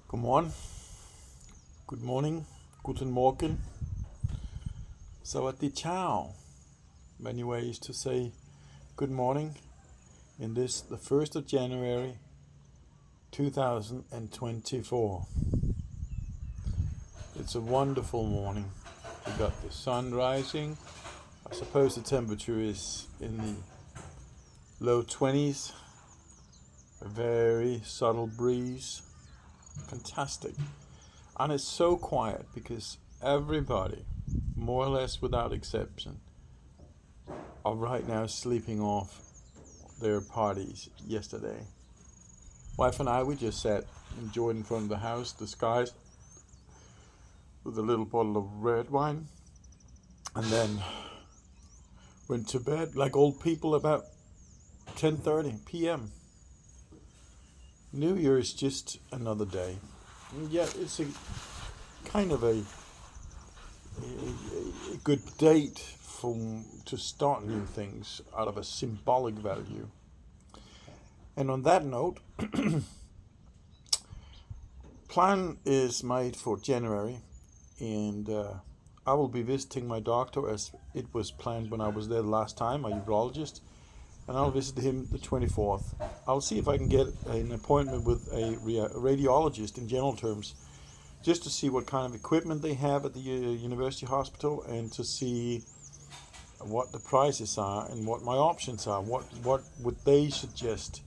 Godmorgen, good morning, guten Morgen, sawadee ciao. Many ways to say good morning in this, the 1st of January 2024. It's a wonderful morning. We got the sun rising. I suppose the temperature is in the low 20s. A very subtle breeze. Fantastic. And it's so quiet because everybody, more or less without exception, are right now sleeping off their parties yesterday. Wife and I, we just sat, enjoyed in front of the house, the skies, with a little bottle of red wine, and then went to bed like old people about 10:30 p.m. New Year is just another day. And yet it's a kind of a good date to start new things out of a symbolic value. And on that note, plan is made for January, and I will be visiting my doctor as it was planned when I was there the last time, my urologist, and I'll visit him the 24th. I'll see if I can get an appointment with a radiologist in general terms, just to see what kind of equipment they have at the university hospital and to see what the prices are and what my options are. What would they suggest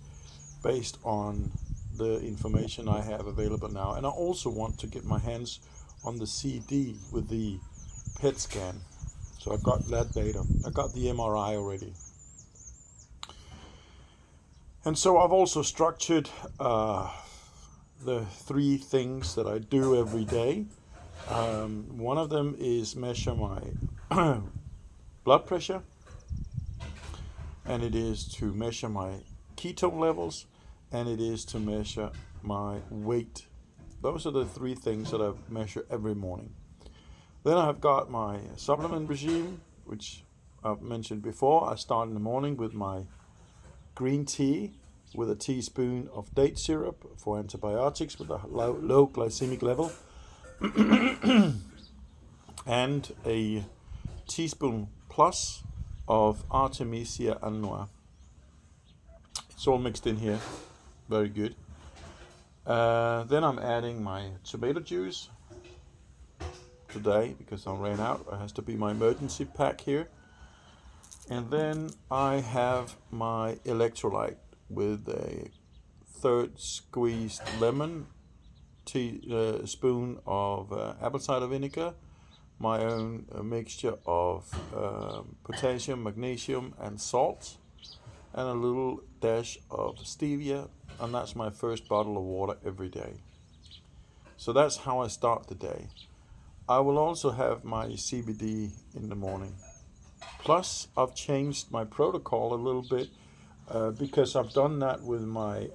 based on the information I have available now? And I also want to get my hands on the CD with the PET scan. So I got that data. I got the MRI already. And so I've also structured the three things that I do every day. One of them is measure my blood pressure, and it is to measure my ketone levels, and it is to measure my weight. Those are the three things that I measure every morning. Then I've got my supplement regime, which I've mentioned before. I start in the morning with my green tea with a teaspoon of date syrup for antibiotics with a low glycemic level and a teaspoon plus of Artemisia annua. It's all mixed in here, very good. Then I'm adding my tomato juice today because I ran out. It has to be my emergency pack here. And then I have my electrolyte with a third squeezed lemon, teaspoon of apple cider vinegar, my own mixture of potassium, magnesium, and salt, and a little dash of stevia, and that's my first bottle of water every day. So that's how I start the day. I will also have my CBD in the morning. Plus, I've changed my protocol a little bit because I've done that with my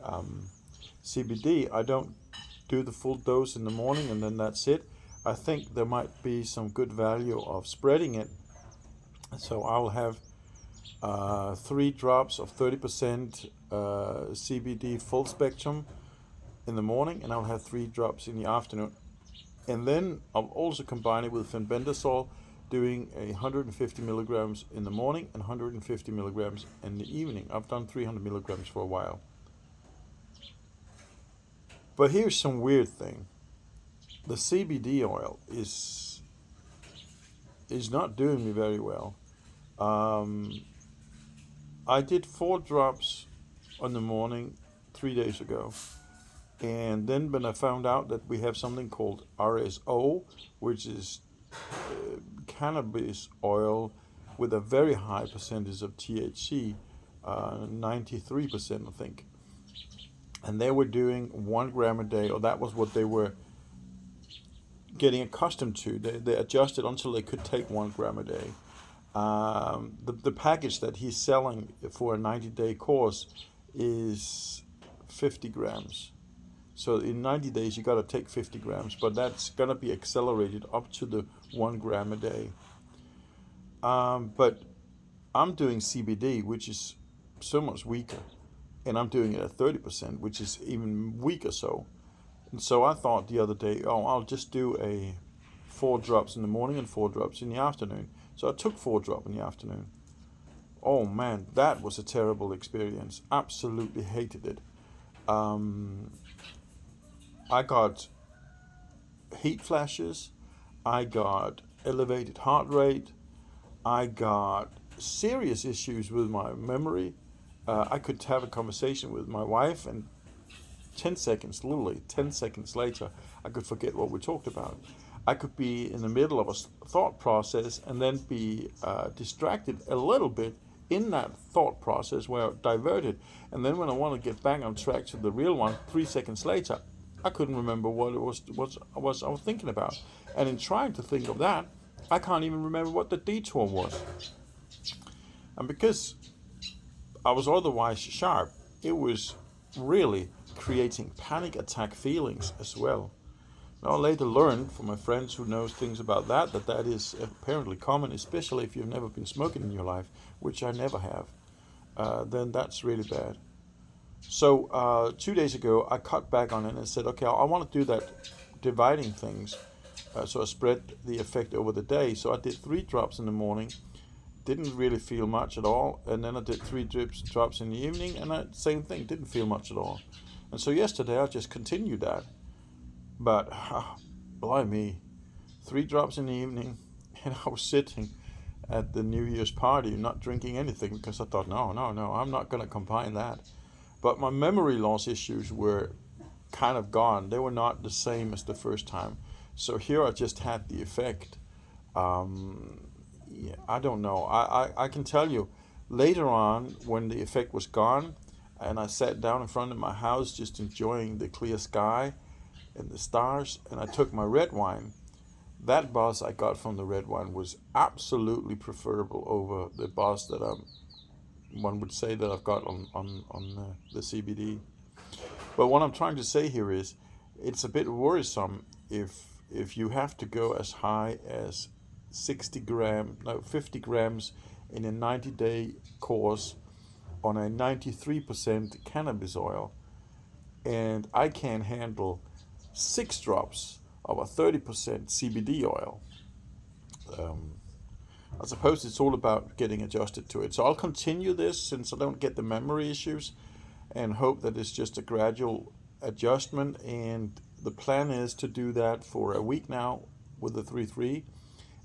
CBD. I don't do the full dose in the morning and then that's it. I think there might be some good value of spreading it. So I'll have 3 drops of 30% CBD full spectrum in the morning, and I'll have 3 drops in the afternoon. And then I'll also combine it with fenbendazole, doing 150 milligrams in the morning and 150 milligrams in the evening. I've done 300 milligrams for a while. But here's some weird thing. The CBD oil is not doing me very well. I did 4 drops on the morning 3 days ago. And then when I found out that we have something called RSO, which is cannabis oil with a very high percentage of THC, 93% I think. And they were doing 1 gram a day, or that was what they were getting accustomed to. They adjusted until they could take 1 gram a day. The package that he's selling for a 90-day course is 50 grams. So in 90 days, you got to take 50 grams, but that's going to be accelerated up to the 1 gram a day. But I'm doing CBD, which is so much weaker, and I'm doing it at 30%, which is even weaker. So And so I thought the other day, oh, I'll just do 4 drops in the morning and 4 drops in the afternoon. So I took 4 drops in the afternoon. Oh man, that was a terrible experience. Absolutely hated it. I got heat flashes. I got elevated heart rate. I got serious issues with my memory. I could have a conversation with my wife, and 10 seconds, literally 10 seconds later, I could forget what we talked about. I could be in the middle of a thought process and then be distracted a little bit in that thought process where I diverted. And then when I want to get back on track to the real one, 3 seconds later, I couldn't remember what it was I was thinking about. And in trying to think of that, I can't even remember what the detour was. And because I was otherwise sharp, it was really creating panic attack feelings as well. Now, I later learned from my friends who knows things about that is apparently common, especially if you've never been smoking in your life, which I never have. Then that's really bad. So 2 days ago, I cut back on it and said, okay, I want to do that dividing things. So I spread the effect over the day. So I did 3 drops in the morning, didn't really feel much at all. And then I did 3 drops in the evening, and same thing, didn't feel much at all. And so yesterday, I just continued that. But, blimey, 3 drops in the evening, and I was sitting at the New Year's party, not drinking anything, because I thought, no, I'm not going to combine that. But my memory loss issues were kind of gone. They were not the same as the first time. So here I just had the effect. Yeah, I don't know. I can tell you, later on, when the effect was gone, and I sat down in front of my house just enjoying the clear sky and the stars, and I took my red wine, that buzz I got from the red wine was absolutely preferable over the buzz that one would say that I've got on the CBD. But what I'm trying to say here is, it's a bit worrisome if you have to go as high as 50 grams in a 90-day course on a 93% cannabis oil, and I can't handle 6 drops of a 30% CBD oil. I suppose it's all about getting adjusted to it. So I'll continue this since I don't get the memory issues, and hope that it's just a gradual adjustment. And the plan is to do that for a week now with the 3-3.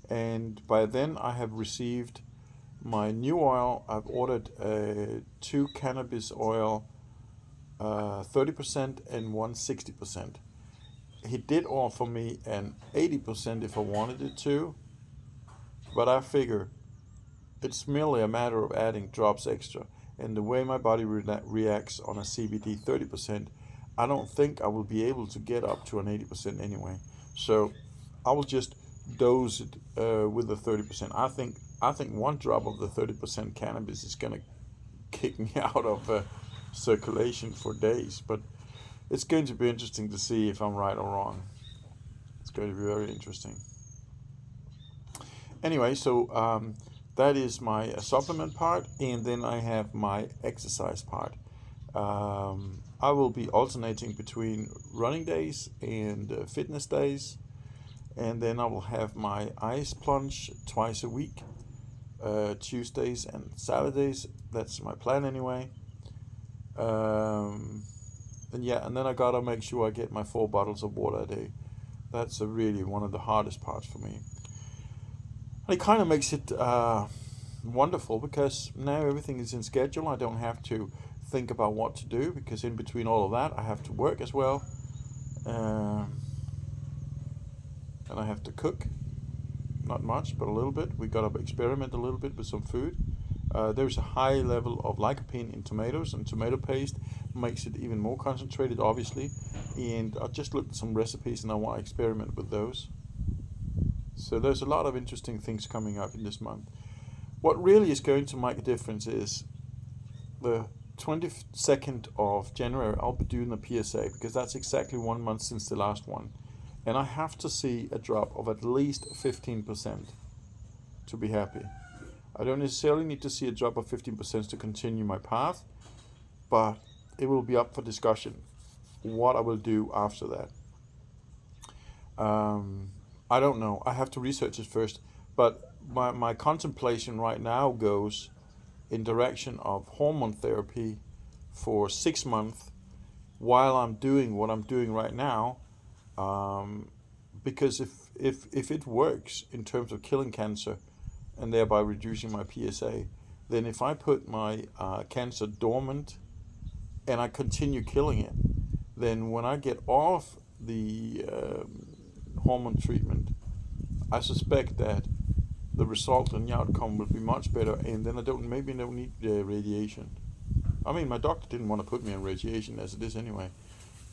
And by then I have received my new oil. I've ordered 2 cannabis oil, 30% and 160%. He did offer me an 80% if I wanted it to, but I figure it's merely a matter of adding drops extra. And the way my body reacts on a CBD 30%, I don't think I will be able to get up to an 80% anyway. So I will just dose it with the 30%. I think 1 drop of the 30% cannabis is gonna kick me out of circulation for days. But it's going to be interesting to see if I'm right or wrong. It's going to be very interesting. Anyway, so that is my supplement part, and then I have my exercise part. I will be alternating between running days and fitness days, and then I will have my ice plunge twice a week, Tuesdays and Saturdays. That's my plan anyway. And then I gotta make sure I get my 4 bottles of water a day. That's really one of the hardest parts for me. And it kind of makes it wonderful, because now everything is in schedule. I don't have to think about what to do, because in between all of that I have to work as well, and I have to cook. Not much, but a little bit. We gotta experiment a little bit with some food. There's a high level of lycopene in tomatoes, and tomato paste makes it even more concentrated, obviously. And I just looked at some recipes, and I want to experiment with those. So there's a lot of interesting things coming up in this month. What really is going to make a difference is the 22nd of January. I'll be doing the PSA, because that's exactly 1 month since the last one. And I have to see a drop of at least 15% to be happy. I don't necessarily need to see a drop of 15% to continue my path, but it will be up for discussion what I will do after that. I don't know. I have to research it first. But my contemplation right now goes in direction of hormone therapy for 6 months while I'm doing what I'm doing right now. Um, because if it works in terms of killing cancer and thereby reducing my PSA, then if I put my cancer dormant and I continue killing it, then when I get off the hormone treatment, I suspect that the result and the outcome will be much better, and then I don't need radiation. I mean, my doctor didn't want to put me on radiation as it is anyway,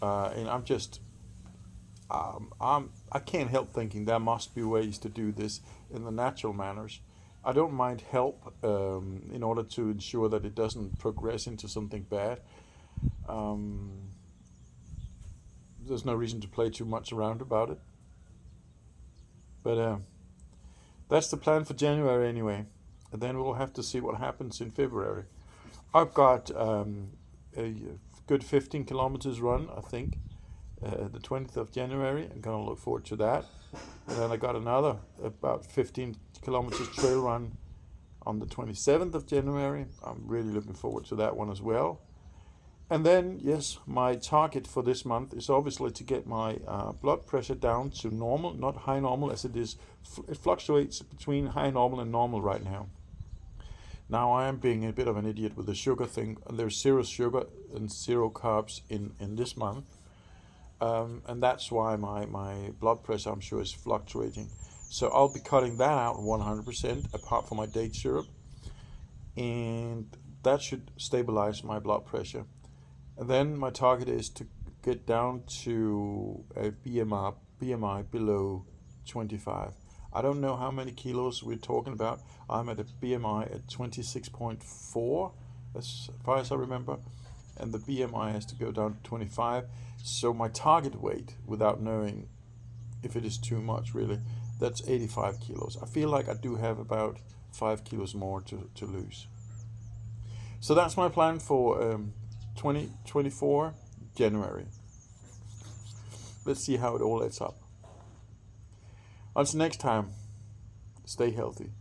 and I can't help thinking there must be ways to do this in the natural manners. I don't mind help in order to ensure that it doesn't progress into something bad. Um, there's no reason to play too much around about it. But that's the plan for January anyway. And then we'll have to see what happens in February. I've got a good 15 kilometers run, I think, the 20th of January. I'm going to look forward to that. And then I got another about 15 kilometers trail run on the 27th of January. I'm really looking forward to that one as well. And then, yes, my target for this month is obviously to get my blood pressure down to normal, not high normal as it is. It fluctuates between high normal and normal right now. Now I am being a bit of an idiot with the sugar thing. There's zero sugar and zero carbs in this month. And that's why my blood pressure, I'm sure, is fluctuating. So I'll be cutting that out 100%, apart from my date syrup. And that should stabilize my blood pressure. And then my target is to get down to a BMI below 25. I don't know how many kilos we're talking about. I'm at a BMI at 26.4, as far as I remember. And the BMI has to go down to 25. So my target weight, without knowing if it is too much really, that's 85 kilos. I feel like I do have about 5 kilos more to lose. So that's my plan for 2024 January. Let's see how it all adds up. Until next time, stay healthy.